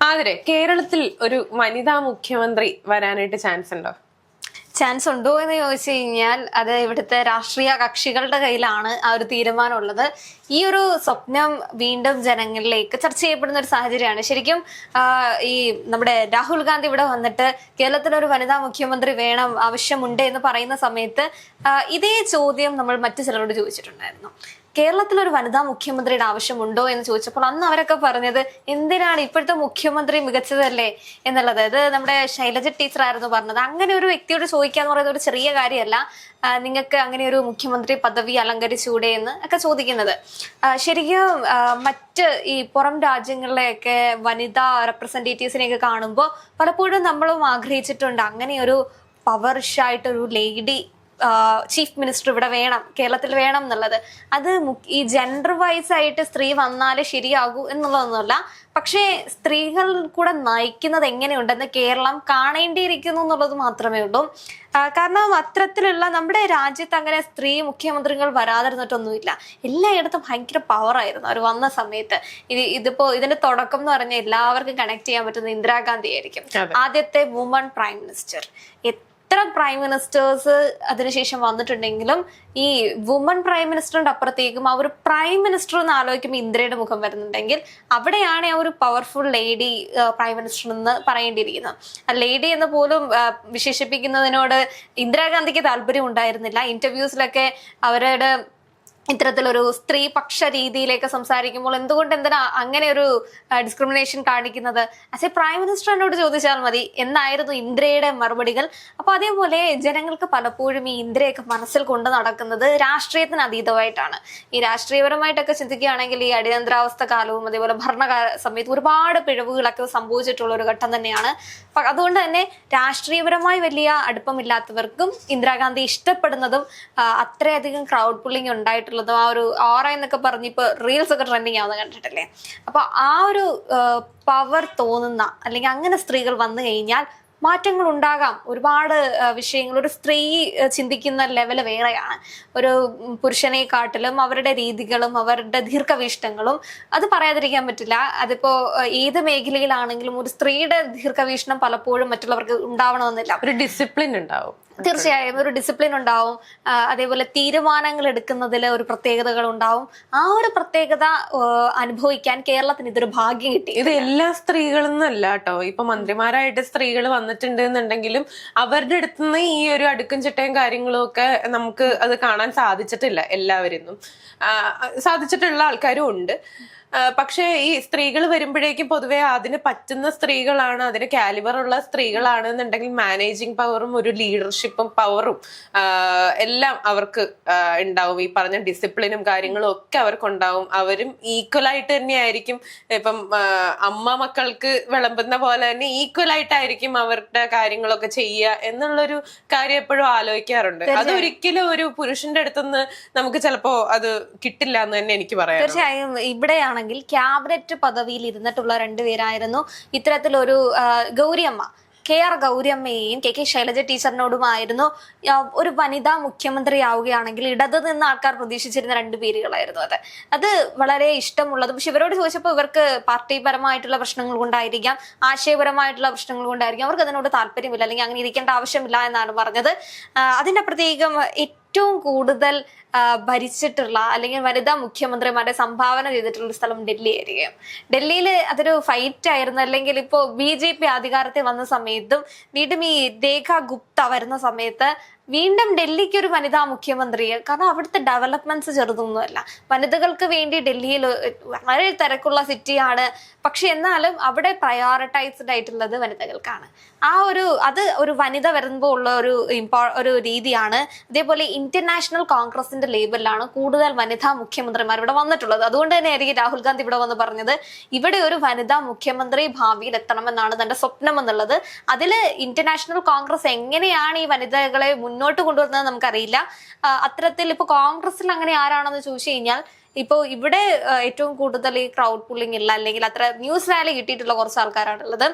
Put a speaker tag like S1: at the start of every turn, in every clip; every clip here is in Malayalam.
S1: ആതിരെ, കേരളത്തിൽ ഒരു വനിതാ മുഖ്യമന്ത്രി വരാനായിട്ട് ചാൻസ് ഉണ്ടോ?
S2: ചാൻസ് ഉണ്ടോ എന്ന് ചോദിച്ചു കഴിഞ്ഞാൽ അത് ഇവിടുത്തെ രാഷ്ട്രീയ കക്ഷികളുടെ കയ്യിലാണ് ആ ഒരു തീരുമാനമുള്ളത്. ഈ ഒരു സ്വപ്നം വീണ്ടും ജനങ്ങളിലേക്ക് ചർച്ച ചെയ്യപ്പെടുന്ന ഒരു സാഹചര്യമാണ്. ശരിക്കും ഈ നമ്മുടെ രാഹുൽ ഗാന്ധി ഇവിടെ വന്നിട്ട് കേരളത്തിലൊരു വനിതാ മുഖ്യമന്ത്രി വേണം, ആവശ്യമുണ്ട് എന്ന് പറയുന്ന സമയത്ത് ഇതേ ചോദ്യം നമ്മൾ മറ്റു ചിലരോട് ചോദിച്ചിട്ടുണ്ടായിരുന്നു. കേരളത്തിലൊരു വനിതാ മുഖ്യമന്ത്രിയുടെ ആവശ്യമുണ്ടോ എന്ന് ചോദിച്ചപ്പോൾ അന്ന് അവരൊക്കെ പറഞ്ഞത് എന്തിനാണ്, ഇപ്പോഴത്തെ മുഖ്യമന്ത്രി മികച്ചതല്ലേ എന്നുള്ളത്. അത് നമ്മുടെ ശൈലജ ടീച്ചറായിരുന്നു പറഞ്ഞത്. അങ്ങനെ ഒരു വ്യക്തിയോട് ചോദിക്കാന്ന് പറയുന്നത് ഒരു ചെറിയ കാര്യമല്ല. നിങ്ങൾക്ക് അങ്ങനെ ഒരു മുഖ്യമന്ത്രി പദവി അലങ്കരിച്ചൂടെ എന്ന് ഒക്കെ ചോദിക്കുന്നത്. ശരിക്കും മറ്റ് ഈ പുറം രാജ്യങ്ങളിലെയൊക്കെ വനിതാ റെപ്രസെന്റേറ്റീവ്സിനെയൊക്കെ കാണുമ്പോൾ പലപ്പോഴും നമ്മളും ആഗ്രഹിച്ചിട്ടുണ്ട് അങ്ങനെ ഒരു പവർഷായിട്ടൊരു ലേഡി ചീഫ് മിനിസ്റ്റർ ഇവിടെ വേണം, കേരളത്തിൽ വേണം എന്നുള്ളത്. അത് ഈ ജെൻഡർ വൈസ് ആയിട്ട് സ്ത്രീ വന്നാലേ ശരിയാകൂ എന്നുള്ളതൊന്നുമല്ല. പക്ഷേ സ്ത്രീകൾ കൂടെ നയിക്കുന്നത് എങ്ങനെയുണ്ടെന്ന് കേരളം കാണേണ്ടിയിരിക്കുന്നു എന്നുള്ളത് മാത്രമേ ഉള്ളൂ. കാരണം അത്തരത്തിലുള്ള നമ്മുടെ രാജ്യത്ത് അങ്ങനെ സ്ത്രീ മുഖ്യമന്ത്രികൾ വരാതിരുന്നിട്ടൊന്നുമില്ല. എല്ലായിടത്തും ഭയങ്കര പവറായിരുന്നു അവർ വന്ന സമയത്ത്. ഇതിപ്പോ ഇതിന്റെ തുടക്കം എന്ന് പറഞ്ഞാൽ എല്ലാവർക്കും കണക്ട് ചെയ്യാൻ പറ്റുന്ന ഇന്ദിരാഗാന്ധി ആയിരിക്കും, ആദ്യത്തെ വുമൺ പ്രൈം മിനിസ്റ്റർ. എത്ര പ്രൈം മിനിസ്റ്റേഴ്സ് അതിനുശേഷം വന്നിട്ടുണ്ടെങ്കിലും ഈ വുമൺ പ്രൈം മിനിസ്റ്ററിന്റെ അപ്പുറത്തേക്കും ആ ഒരു പ്രൈം മിനിസ്റ്റർ എന്ന് ആലോചിക്കുമ്പോൾ ഇന്ദിരയുടെ മുഖം വരുന്നുണ്ടെങ്കിൽ അവിടെയാണ് ആ ഒരു പവർഫുൾ ലേഡി പ്രൈം മിനിസ്റ്റർ എന്ന് പറയേണ്ടിയിരിക്കുന്നത്. ആ ലേഡി എന്ന് പോലും വിശേഷിപ്പിക്കുന്നതിനോട് ഇന്ദിരാഗാന്ധിക്ക് താല്പര്യം ഉണ്ടായിരുന്നില്ല. ഇന്റർവ്യൂസിലൊക്കെ അവരുടെ ഇത്തരത്തിലൊരു സ്ത്രീപക്ഷ രീതിയിലേക്ക് സംസാരിക്കുമ്പോൾ എന്തിനാ അങ്ങനെ ഒരു ഡിസ്ക്രിമിനേഷൻ കാണിക്കുന്നത്? ആസ് എ പ്രൈം മിനിസ്റ്റർ എന്നോട് ചോദിച്ചാൽ മതി എന്നായിരുന്നു ഇന്ദിരയുടെ മറുപടികൾ. അപ്പൊ അതേപോലെ ജനങ്ങൾക്ക് പലപ്പോഴും ഈ ഇന്ദിരയൊക്കെ മനസ്സിൽ കൊണ്ട് നടക്കുന്നത് രാഷ്ട്രീയത്തിന് അതീതമായിട്ടാണ്. ഈ രാഷ്ട്രീയപരമായിട്ടൊക്കെ ചിന്തിക്കുകയാണെങ്കിൽ ഈ അടിയന്തരാവസ്ഥ കാലവും അതേപോലെ ഭരണകാല സമയത്ത് ഒരുപാട് പിഴവുകളൊക്കെ സംഭവിച്ചിട്ടുള്ള ഒരു ഘട്ടം തന്നെയാണ്. അതുകൊണ്ട് തന്നെ രാഷ്ട്രീയപരമായി വലിയ അടുപ്പമില്ലാത്തവർക്കും ഇന്ദിരാഗാന്ധി ഇഷ്ടപ്പെടുന്നതും അത്രയധികം ക്രൗഡ് പുള്ളിങ് ഉണ്ടായിട്ടുള്ളതും ആ ഒരു ഓറ എന്നൊക്കെ പറഞ്ഞ് ഇപ്പൊ റീൽസ് ഒക്കെ ട്രെൻഡിങ് ആവുന്ന കണ്ടിട്ടില്ലേ? അപ്പൊ ആ ഒരു പവർ തോന്നുന്ന അല്ലെങ്കിൽ അങ്ങനെ സ്ത്രീകൾ വന്നു കഴിഞ്ഞാൽ മാറ്റങ്ങൾ ഉണ്ടാകാം. ഒരുപാട് വിഷയങ്ങൾ ഒരു സ്ത്രീ ചിന്തിക്കുന്ന ലെവല് വേറെയാണ്. ഒരു പുരുഷനെക്കാട്ടിലും അവരുടെ രീതികളും അവരുടെ ദീർഘവീക്ഷണങ്ങളും അത് പറയാതിരിക്കാൻ പറ്റില്ല. അതിപ്പോ ഏത് മേഖലയിലാണെങ്കിലും ഒരു സ്ത്രീയുടെ ദീർഘവീക്ഷണം പലപ്പോഴും മറ്റുള്ളവർക്ക് ഉണ്ടാവണമെന്നില്ല.
S1: ഒരു ഡിസിപ്ലിൻ ഉണ്ടാവും.
S2: തീർച്ചയായും ഒരു ഡിസിപ്ലിൻ ഉണ്ടാവും. അതേപോലെ തീരുമാനങ്ങൾ എടുക്കുന്നതിൽ ഒരു പ്രത്യേകതകൾ ഉണ്ടാവും. ആ ഒരു പ്രത്യേകത അനുഭവിക്കാൻ കേരളത്തിന് ഇതൊരു ഭാഗ്യം കിട്ടി.
S1: ഇത് എല്ലാ സ്ത്രീകളെന്നല്ല കേട്ടോ. ഇപ്പൊ മന്ത്രിമാരായിട്ട് സ്ത്രീകൾ വന്നിട്ടുണ്ട് എന്നുണ്ടെങ്കിലും അവരുടെ അടുത്തുനിന്ന് ഈ ഒരു അടുക്കും ചിട്ടയും കാര്യങ്ങളും ഒക്കെ നമുക്ക് അത് കാണാൻ സാധിച്ചിട്ടില്ല. എല്ലാവരിന്നും സാധിച്ചിട്ടുള്ള ആൾക്കാരും ഉണ്ട്. പക്ഷെ ഈ സ്ത്രീകൾ വരുമ്പോഴേക്കും പൊതുവെ അതിന് പറ്റുന്ന സ്ത്രീകളാണ്, അതിന് കാലിബർ ഉള്ള സ്ത്രീകളാണ് എന്നുണ്ടെങ്കിൽ മാനേജിങ് പവറും ഒരു ലീഡർഷിപ്പും പവറും എല്ലാം അവർക്ക് ഉണ്ടാവും. ഈ പറഞ്ഞ ഡിസിപ്ലിനും കാര്യങ്ങളും ഒക്കെ അവർക്കുണ്ടാവും. അവരും ഈക്വൽ ആയിട്ട് തന്നെയായിരിക്കും. ഇപ്പം അമ്മ മക്കൾക്ക് വിളമ്പുന്ന പോലെ തന്നെ ഈക്വൽ ആയിട്ടായിരിക്കും അവരുടെ കാര്യങ്ങളൊക്കെ ചെയ്യുക എന്നുള്ളൊരു കാര്യം എപ്പോഴും ആലോചിക്കാറുണ്ട്. അതൊരിക്കലും ഒരു പുരുഷന്റെ അടുത്തുനിന്ന് നമുക്ക് ചിലപ്പോ അത് കിട്ടില്ല എന്ന് തന്നെ എനിക്ക് പറയാം.
S2: തീർച്ചയായും ഇവിടെയാണ് ക്യാബിനറ്റ് പദവിയിൽ ഇരുന്നിട്ടുള്ള രണ്ടുപേരായിരുന്നു ഇത്തരത്തിലൊരു ഗൗരിയമ്മ. KR ഗൗരിയമ്മയെയും KK ശൈലജ ടീച്ചറിനോടുമായിരുന്നു ഒരു വനിതാ മുഖ്യമന്ത്രി ആവുകയാണെങ്കിൽ ഇടത് നിന്ന് ആൾക്കാർ പ്രതീക്ഷിച്ചിരുന്ന രണ്ട് പേരുകളായിരുന്നു അത് വളരെ ഇഷ്ടമുള്ളത്. പക്ഷെ ഇവരോട് ചോദിച്ചപ്പോൾ ഇവർക്ക് പാർട്ടിപരമായിട്ടുള്ള പ്രശ്നങ്ങൾ കൊണ്ടായിരിക്കാം, ആശയപരമായിട്ടുള്ള പ്രശ്നങ്ങൾ കൊണ്ടായിരിക്കും അവർക്ക് അതിനോട് താല്പര്യമില്ല, അല്ലെങ്കിൽ അങ്ങനെ ഇരിക്കേണ്ട ആവശ്യമില്ല എന്നാണ് പറഞ്ഞത്. അതിന്റെ പ്രത്യേകം ഏറ്റവും കൂടുതൽ ഭരിച്ചിട്ടുള്ള അല്ലെങ്കിൽ വനിതാ മുഖ്യമന്ത്രിമാരെ സംഭാവന ചെയ്തിട്ടുള്ള ഒരു സ്ഥലം ഡൽഹി ആയിരിക്കും. ഡൽഹിയിൽ അതൊരു ഫൈറ്റ് ആയിരുന്നു. അല്ലെങ്കിൽ ഇപ്പോൾ BJP അധികാരത്തിൽ വന്ന സമയത്തും വീണ്ടും ഈ രേഖ ഗുപ്ത വരുന്ന സമയത്ത് വീണ്ടും ഡൽഹിക്ക് ഒരു വനിതാ മുഖ്യമന്ത്രി. കാരണം അവിടുത്തെ ഡെവലപ്മെന്റ്സ് ചെറുതൊന്നുമല്ല. വനിതകൾക്ക് വേണ്ടി ഡൽഹിയിൽ വളരെ തിരക്കുള്ള സിറ്റിയാണ്. പക്ഷെ എന്നാലും അവിടെ പ്രയോറിറ്റൈസ്ഡ് ആയിട്ടുള്ളത് വനിതകൾക്കാണ്. അത് ഒരു വനിത വരുമ്പോൾ ഉള്ള ഒരു രീതിയാണ്. അതേപോലെ ഇന്റർനാഷണൽ കോൺഗ്രസിന്റെ ലേബലിലാണ് കൂടുതൽ വനിതാ മുഖ്യമന്ത്രിമാർ ഇവിടെ വന്നിട്ടുള്ളത്. അതുകൊണ്ട് തന്നെയായിരിക്കും രാഹുൽ ഗാന്ധി ഇവിടെ വന്ന് പറഞ്ഞത് ഇവിടെ ഒരു വനിതാ മുഖ്യമന്ത്രി ഭാവിയിൽ എത്തണമെന്നാണ് തന്റെ സ്വപ്നം എന്നുള്ളത്. അതില് ഇന്റർനാഷണൽ കോൺഗ്രസ് എങ്ങനെയാണ് ഈ വനിതകളെ മുന്നോട്ട് കൊണ്ടുവരുന്നത് നമുക്കറിയില്ല. അത്തരത്തിൽ ഇപ്പൊ കോൺഗ്രസിൽ അങ്ങനെ ആരാണെന്ന് ചോദിച്ചു കഴിഞ്ഞാൽ ഇപ്പോൾ ഇവിടെ ഏറ്റവും കൂടുതൽ ഈ ക്രൗഡ് പുള്ളിങ് ഇല്ല, അല്ലെങ്കിൽ അത്ര ന്യൂസ് റാലി കിട്ടിയിട്ടുള്ള കുറച്ച് ആൾക്കാരാണുള്ളത്.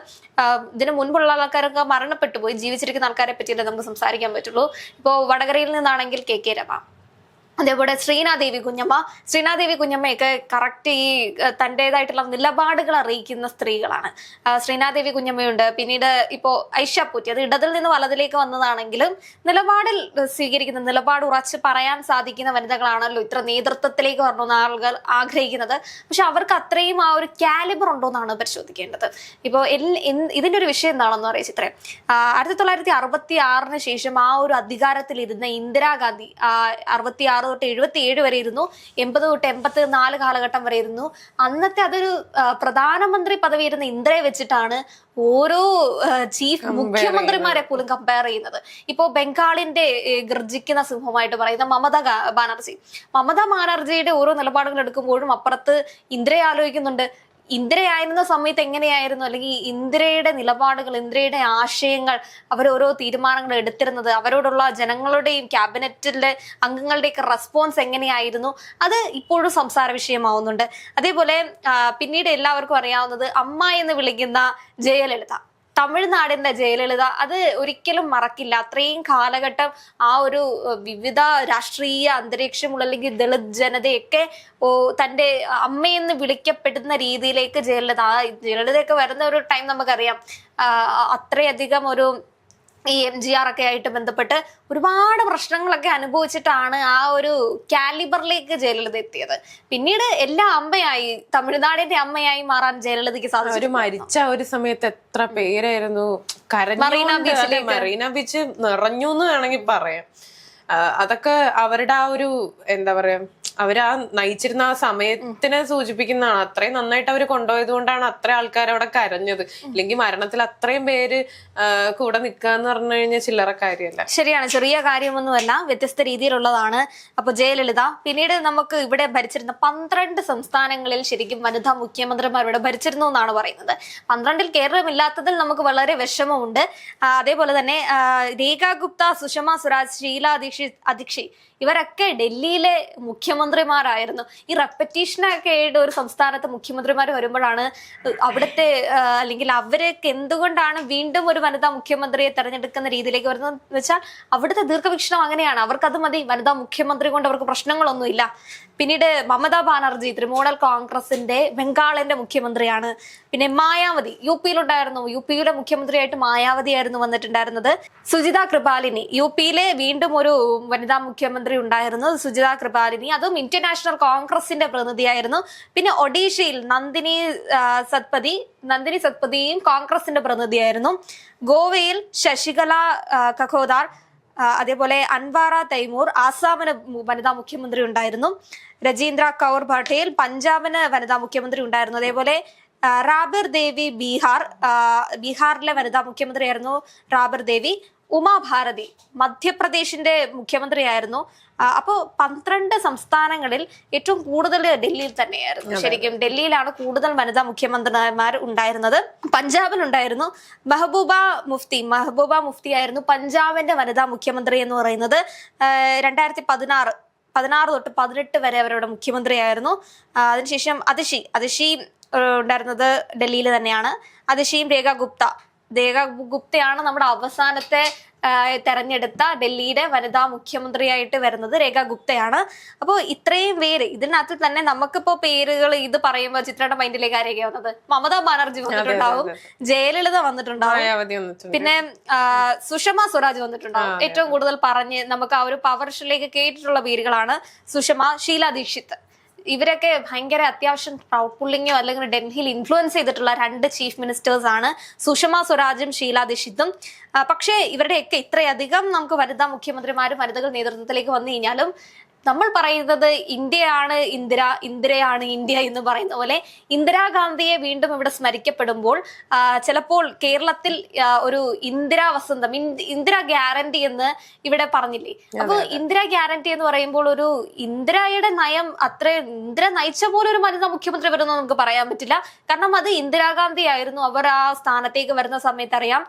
S2: ഇതിന് മുൻപുള്ള ആൾക്കാരൊക്കെ മരണപ്പെട്ടു പോയി. ജീവിച്ചിരിക്കുന്ന ആൾക്കാരെ പറ്റിയല്ലേ നമുക്ക് സംസാരിക്കാൻ പറ്റുള്ളൂ. ഇപ്പോൾ വടകരയിൽ നിന്നാണെങ്കിൽ KK രമ, അതേപോലെ ശ്രീനാദേവി കുഞ്ഞമ്മയൊക്കെ കറക്റ്റ് ഈ തൻ്റെതായിട്ടുള്ള നിലപാടുകൾ അറിയിക്കുന്ന സ്ത്രീകളാണ്. ശ്രീനാദേവി കുഞ്ഞമ്മയുണ്ട്. പിന്നീട് ഇപ്പോ ഐഷ പൂറ്റി, അത് ഇടതിൽ നിന്ന് വലതിലേക്ക് വന്നതാണെങ്കിലും നിലപാടിൽ സ്വീകരിക്കുന്ന, നിലപാട് ഉറച്ച് പറയാൻ സാധിക്കുന്ന വനിതകളാണല്ലോ ഇത്ര നേതൃത്വത്തിലേക്ക് വരണമെന്ന് ആളുകൾ ആഗ്രഹിക്കുന്നത്. പക്ഷെ അവർക്ക് അത്രയും ആ ഒരു കാലിബർ ഉണ്ടോ എന്നാണ് പരിശോധിക്കേണ്ടത്. ഇപ്പോൾ ഇതിന്റെ ഒരു വിഷയം എന്താണെന്ന് അറിയാം ചിത്രേ. 1966 ശേഷം ആ ഒരു അധികാരത്തിലിരുന്ന ഇന്ദിരാഗാന്ധി 66 തൊട്ട് 77 വരെ ഇരുന്നു, 80 തൊട്ട് 84 കാലഘട്ടം വരെ ഇരുന്നു. അന്നത്തെ അതൊരു പ്രധാനമന്ത്രി പദവി ഇരുന്ന ഇന്ദിരയെ വെച്ചിട്ടാണ് ഓരോ ചീഫ് മുഖ്യമന്ത്രിമാരെ പോലും കമ്പയർ ചെയ്യുന്നത്. ഇപ്പോ ബംഗാളിന്റെ ഗർജിക്കുന്ന സിംഹമായിട്ട് പറയുന്ന മമതാ ബാനർജിയുടെ ഓരോ നിലപാടുകൾ എടുക്കുമ്പോഴും അപ്പുറത്ത് ഇന്ദിരയെ ആലോചിക്കുന്നുണ്ട്. ഇന്ദിരയായിരുന്ന സമയത്ത് എങ്ങനെയായിരുന്നു, അല്ലെങ്കിൽ ഇന്ദിരയുടെ നിലപാടുകൾ, ഇന്ദിരയുടെ ആശയങ്ങൾ, അവരോരോ തീരുമാനങ്ങൾ എടുത്തിരുന്നത്, അവരോടുള്ള ജനങ്ങളുടെയും ക്യാബിനറ്റിലെ അംഗങ്ങളുടെയൊക്കെ റെസ്പോൺസ് എങ്ങനെയായിരുന്നു, അത് ഇപ്പോഴും സംസാര വിഷയമാവുന്നുണ്ട്. അതേപോലെ പിന്നീട് എല്ലാവർക്കും അറിയാവുന്നത് അമ്മ എന്ന് വിളിക്കുന്ന ജയലളിത, തമിഴ്നാടിന്റെ ജയലളിത, അത് ഒരിക്കലും മറക്കില്ല. അത്രയും കാലഘട്ടം ആ ഒരു വിവിധ രാഷ്ട്രീയ അന്തരീക്ഷമുള്ള, അല്ലെങ്കിൽ ദളിത് ജനതയൊക്കെ തന്റെ അമ്മയെന്ന് വിളിക്കപ്പെടുന്ന രീതിയിലേക്ക് ജയലളിതയൊക്കെ വരുന്ന ഒരു ടൈം നമുക്കറിയാം. അത്രയധികം ഒരു ഈ MGR ഒക്കെ ആയിട്ട് ബന്ധപ്പെട്ട് ഒരുപാട് പ്രശ്നങ്ങളൊക്കെ അനുഭവിച്ചിട്ടാണ് ആ ഒരു കാലിബറിലേക്ക് ജയലളിത എത്തിയത്. പിന്നീട് എല്ലാ അമ്മയായി, തമിഴ്നാടിന്റെ അമ്മയായി മാറാൻ ജയലളിതയ്ക്ക് സാധിച്ചു.
S1: മരിച്ച ഒരു സമയത്ത് എത്ര പേരായിരുന്നു മറീന ബീച്ച് നിറഞ്ഞു എന്ന് വേണമെങ്കിൽ പറയാം. അതൊക്കെ അവരുടെ ആ ഒരു എന്താ പറയാ, അവരാ നയിച്ചിരുന്ന ആ സമയത്തിനെ സൂചിപ്പിക്കുന്നതാണ്. അത്രയും നന്നായിട്ട് അവർ കൊണ്ടുപോയത് കൊണ്ടാണ് അത്ര ആൾക്കാർ അവിടെ കരഞ്ഞത്. ഇല്ലെങ്കിൽ മരണത്തിൽ അത്രയും പേര് കൂടെ നിൽക്കുക എന്ന് പറഞ്ഞു കഴിഞ്ഞാൽ ചില്ലറ കാര്യമല്ല.
S2: ശരിയാണ്, ചെറിയ കാര്യമൊന്നുമല്ല, വ്യത്യസ്ത രീതിയിലുള്ളതാണ്. അപ്പൊ ജയലളിത, പിന്നീട് നമുക്ക് ഇവിടെ ഭരിച്ചിരുന്ന 12 സംസ്ഥാനങ്ങളിൽ ശരിക്കും വനിതാ മുഖ്യമന്ത്രിമാരുടെ ഭരിച്ചിരുന്നു എന്നാണ് പറയുന്നത്. 12-ൽ കേരളമില്ലാത്തതിൽ നമുക്ക് വളരെ വിഷമമുണ്ട്. അതേപോലെ തന്നെ രേഖ ഗുപ്ത, സുഷമ സ്വരാജ്, ഷീല ദീക്ഷിത് ഇവരൊക്കെ ഡൽഹിയിലെ മുഖ്യമന്ത്രിമാരായിരുന്നു. ഈ റെപ്പറ്റീഷനൊക്കെ ആയിട്ട് ഒരു സംസ്ഥാനത്ത് മുഖ്യമന്ത്രിമാർ വരുമ്പോഴാണ് അവിടുത്തെ, അല്ലെങ്കിൽ അവരൊക്കെ എന്തുകൊണ്ടാണ് വീണ്ടും ഒരു വനിതാ മുഖ്യമന്ത്രിയെ തെരഞ്ഞെടുക്കുന്ന രീതിയിലേക്ക് വരുന്നത് വെച്ചാൽ അവിടുത്തെ ദീർഘവീക്ഷണം അങ്ങനെയാണ്. അവർക്കത് മതി, വനിതാ മുഖ്യമന്ത്രി കൊണ്ട് അവർക്ക് പ്രശ്നങ്ങളൊന്നുമില്ല. പിന്നീട് മമതാ ബാനർജി തൃണമൂൽ കോൺഗ്രസിന്റെ ബംഗാളിന്റെ മുഖ്യമന്ത്രിയാണ്. പിന്നെ മായാവതി യുപിയിലുണ്ടായിരുന്നു, യുപിയിലെ മുഖ്യമന്ത്രിയായിട്ട് മായാവതിയായിരുന്നു വന്നിട്ടുണ്ടായിരുന്നത്. സുജിത കൃപാലിനി, യുപിയിലെ വീണ്ടും ഒരു വനിതാ മുഖ്യമന്ത്രി ഉണ്ടായിരുന്നു, സുജിത കൃപാലിനി, അതും ഇന്ത്യൻ കോൺഗ്രസിന്റെ പ്രതിനിധിയായിരുന്നു. പിന്നെ ഒഡീഷയിൽ നന്ദിനി സത്പതിയും കോൺഗ്രസിന്റെ പ്രതിനിധിയായിരുന്നു. ഗോവയിൽ ശശികല കഖോദാർ, അതേപോലെ അൻവാറ തൈമൂർ, ആസാമിന് വനിതാ മുഖ്യമന്ത്രി ഉണ്ടായിരുന്നു. രജീന്ദ്ര കൗർ പട്ടേൽ പഞ്ചാബിന് വനിതാ മുഖ്യമന്ത്രി ഉണ്ടായിരുന്നു. അതേപോലെ റാബിർ ദേവി ബീഹാറിലെ വനിതാ മുഖ്യമന്ത്രിയായിരുന്നു റാബിർ ദേവി. ഉമാഭാരതി മധ്യപ്രദേശിന്റെ മുഖ്യമന്ത്രിയായിരുന്നു. അപ്പോൾ 12 സംസ്ഥാനങ്ങളിൽ ഏറ്റവും കൂടുതൽ ഡൽഹിയിൽ തന്നെയായിരുന്നു. ശരിക്കും ഡൽഹിയിലാണ് കൂടുതൽ വനിതാ മുഖ്യമന്ത്രിമാർ ഉണ്ടായിരുന്നത്. പഞ്ചാബിലുണ്ടായിരുന്നു മെഹബൂബ മുഫ്തി ആയിരുന്നു പഞ്ചാബിന്റെ വനിതാ മുഖ്യമന്ത്രി എന്ന് പറയുന്നത്. 2016 തൊട്ട് 18 വരെ അവരുടെ മുഖ്യമന്ത്രിയായിരുന്നു. അതിനുശേഷം അതിഷി ഉണ്ടായിരുന്നത് ഡൽഹിയിൽ തന്നെയാണ്. അതിഷിയും രേഖ ഗുപ്തയാണ് നമ്മുടെ അവസാനത്തെ തെരഞ്ഞെടുത്ത ഡൽഹിയുടെ വനിതാ മുഖ്യമന്ത്രിയായിട്ട് വരുന്നത് രേഖ ഗുപ്തയാണ്. അപ്പോൾ ഇത്രയും പേര് ഇതിനകത്ത് തന്നെ നമുക്കിപ്പോ പേരുകൾ ഇത് പറയുമ്പോൾ ചിത്രയുടെ മൈൻഡിലേക്ക് ആരൊക്കെ വന്നത്? മമതാ ബാനർജി വന്നിട്ടുണ്ടാവും, ജയലളിത വന്നിട്ടുണ്ടാവും, പിന്നെ സുഷമ സ്വരാജ് വന്നിട്ടുണ്ടാവും. ഏറ്റവും കൂടുതൽ പറഞ്ഞ് നമുക്ക് ആ ഒരു പവർ-ലേക്ക് കേട്ടിട്ടുള്ള പേരുകളാണ് സുഷമ, ഷീല ദീക്ഷിത്. ഇവരൊക്കെ ഭയങ്കര അത്യാവശ്യം പ്രൗഡ് പുള്ളിങ്ങോ അല്ലെങ്കിൽ ഡൽഹിയിൽ ഇൻഫ്ലുവൻസ് ചെയ്തിട്ടുള്ള 2 ചീഫ് മിനിസ്റ്റേഴ്സ് ആണ്, സുഷമ സ്വരാജും ഷീല ദീക്ഷിതും. പക്ഷേ ഇവരുടെയൊക്കെ ഇത്രയധികം നമുക്ക് വനിതാ മുഖ്യമന്ത്രിമാരും വനിതകൾ നേതൃത്വത്തിലേക്ക് വന്നു കഴിഞ്ഞാലും നമ്മൾ പറയുന്നത് ഇന്ത്യയാണ് ഇന്ദിരയാണ് ഇന്ത്യ എന്ന് പറയുന്ന പോലെ ഇന്ദിരാഗാന്ധിയെ വീണ്ടും ഇവിടെ സ്മരിക്കപ്പെടുമ്പോൾ ചിലപ്പോൾ കേരളത്തിൽ ഒരു ഇന്ദിരാ വസന്തം, ഇന്ദിരാ ഗ്യാരണ്ടി എന്ന് ഇവിടെ പറഞ്ഞില്ലേ? അപ്പൊ ഇന്ദിരാ ഗ്യാരണ്ടി എന്ന് പറയുമ്പോൾ ഒരു ഇന്ദിരയുടെ നയം ഇന്ദിര നയിച്ച പോലെ ഒരു വനിതാ മുഖ്യമന്ത്രി വരുന്ന നമുക്ക് പറയാൻ പറ്റില്ല. കാരണം അത് ഇന്ദിരാഗാന്ധി ആയിരുന്നു. അവർ ആ സ്ഥാനത്തേക്ക് വരുന്ന സമയത്ത് അറിയാം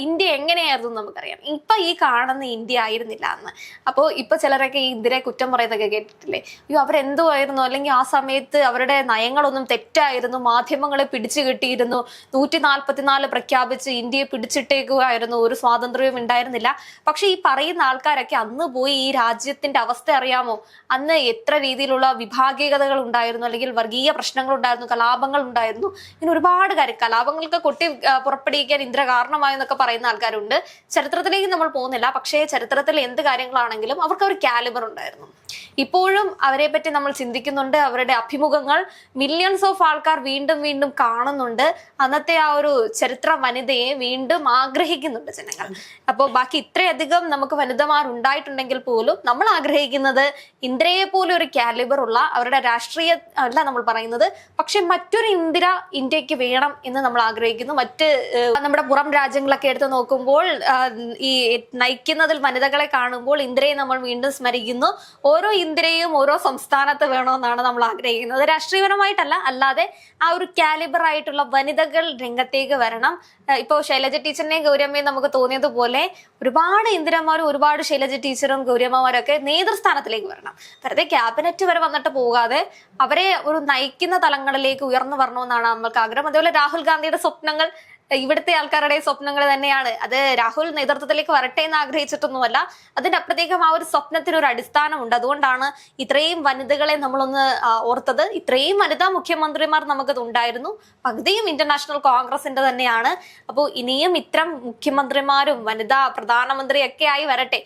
S2: ഇന്ത്യ എങ്ങനെയായിരുന്നു നമുക്കറിയാം. ഇപ്പൊ ഈ കാണുന്ന ഇന്ത്യ ആയിരുന്നില്ല അന്ന്. അപ്പോൾ ഇപ്പൊ ചിലരൊക്കെ ഈ ഇന്ദിരയെ കുറ്റം പറയുന്നതൊക്കെ കേട്ടിട്ടില്ലേ? അയ്യോ അവരെന്തുമായിരുന്നു, അല്ലെങ്കിൽ ആ സമയത്ത് അവരുടെ നയങ്ങളൊന്നും തെറ്റായിരുന്നു, മാധ്യമങ്ങളെ പിടിച്ചു കെട്ടിയിരുന്നു, 144 പ്രഖ്യാപിച്ച് ഇന്ത്യയെ പിടിച്ചിട്ടേക്കുമായിരുന്നു, ഒരു സ്വാതന്ത്ര്യവും ഉണ്ടായിരുന്നില്ല. പക്ഷെ ഈ പറയുന്ന ആൾക്കാരൊക്കെ അന്ന് പോയി ഈ രാജ്യത്തിന്റെ അവസ്ഥ അറിയാമോ? അന്ന് എത്ര രീതിയിലുള്ള വിഭാഗീയതകൾ ഉണ്ടായിരുന്നു, അല്ലെങ്കിൽ വർഗീയ പ്രശ്നങ്ങൾ ഉണ്ടായിരുന്നു, കലാപങ്ങൾ ഉണ്ടായിരുന്നു, ഇങ്ങനെ ഒരുപാട് കാര്യം. കലാപങ്ങൾക്ക് കൊട്ടി പുറപ്പെടുവിക്കാൻ ഇന്ദിര കാരണമായെന്നൊക്കെ പറയുന്ന ആൾക്കാരുണ്ട്. ചരിത്രത്തിലേക്ക് നമ്മൾ പോകുന്നില്ല, പക്ഷേ ചരിത്രത്തിൽ എന്ത് കാര്യങ്ങളാണെങ്കിലും അവർക്ക് ഒരു കാലിബർ ഉണ്ടായിരുന്നു. ഇപ്പോഴും അവരെ പറ്റി നമ്മൾ ചിന്തിക്കുന്നുണ്ട്. അവരുടെ അഭിമുഖങ്ങൾ മില്യൺസ് ഓഫ് ആൾക്കാർ വീണ്ടും വീണ്ടും കാണുന്നുണ്ട്. അന്നത്തെ ആ ഒരു ചരിത്ര വനിതയെ വീണ്ടും ആഗ്രഹിക്കുന്നുണ്ട് ജനങ്ങൾ. അപ്പോൾ ബാക്കി ഇത്രയധികം നമുക്ക് വനിതമാർ ഉണ്ടായിട്ടുണ്ടെങ്കിൽ പോലും നമ്മൾ ആഗ്രഹിക്കുന്നത് ഇന്ദിരയെ പോലെ ഒരു കാലിബർ ഉള്ള, അവരുടെ രാഷ്ട്രീയ അല്ല നമ്മൾ പറയുന്നത്, പക്ഷെ മറ്റൊരു ഇന്ദിര ഇന്ത്യക്ക് വേണം എന്ന് നമ്മൾ ആഗ്രഹിക്കുന്നു. മറ്റ് നമ്മുടെ പുറം രാജ്യങ്ങളൊക്കെ എടുത്ത് നോക്കുമ്പോൾ ഈ നയിക്കുന്നതിൽ വനിതകളെ കാണുമ്പോൾ ഇന്ദിരയെ നമ്മൾ വീണ്ടും സ്മരിക്കുന്നു. ഓരോ ഇന്ദിരയും ഓരോ സംസ്ഥാനത്ത് വേണമെന്നാണ് നമ്മൾ ആഗ്രഹിക്കുന്നത്. രാഷ്ട്രീയപരമായിട്ടല്ല, അല്ലാതെ ആ ഒരു കാലിബർ ആയിട്ടുള്ള വനിതകൾ രംഗത്തേക്ക് വരണം. ഇപ്പോൾ ശൈലജ ടീച്ചറിനെയും ഗൗരിയമ്മയും നമുക്ക് തോന്നിയതുപോലെ ഒരുപാട് ഇന്ദിരമാരും ഒരുപാട് ശൈലജ ടീച്ചറും ഗൗരിയമ്മമാരൊക്കെ നേതൃസ്ഥാനത്തിലേക്ക് വരണം. വെറുതെ ക്യാബിനറ്റ് വരെ വന്നിട്ട് പോകാതെ അവരെ ഒരു നയിക്കുന്ന തലങ്ങളിലേക്ക് ഉയർന്നു വരണമെന്നാണ് നമ്മൾക്ക് ആഗ്രഹം. അതേപോലെ രാഹുൽ ഗാന്ധിയുടെ സ്വപ്നങ്ങൾ ഇവിടുത്തെ ആൾക്കാരുടെ സ്വപ്നങ്ങൾ തന്നെയാണ്. അത് രാഹുൽ നേതൃത്വത്തിലേക്ക് വരട്ടെ എന്ന് ആഗ്രഹിച്ചിട്ടൊന്നുമല്ല, അതിന്റെ അപ്പുറത്തേക്കും ആ ഒരു സ്വപ്നത്തിന് ഒരു അടിസ്ഥാനമുണ്ട്. അതുകൊണ്ടാണ് ഇത്രയും വനിതകളെ നമ്മളൊന്ന് ഓർത്തത്. ഇത്രയും വനിതാ മുഖ്യമന്ത്രിമാർ നമുക്കത് ഉണ്ടായിരുന്നു. പകുതിയും ഇന്റർനാഷണൽ കോൺഗ്രസിന്റെ തന്നെയാണ്. അപ്പോൾ ഇനിയും ഇത്തരം മുഖ്യമന്ത്രിമാരും വനിതാ പ്രധാനമന്ത്രിയൊക്കെ ആയി വരട്ടെ.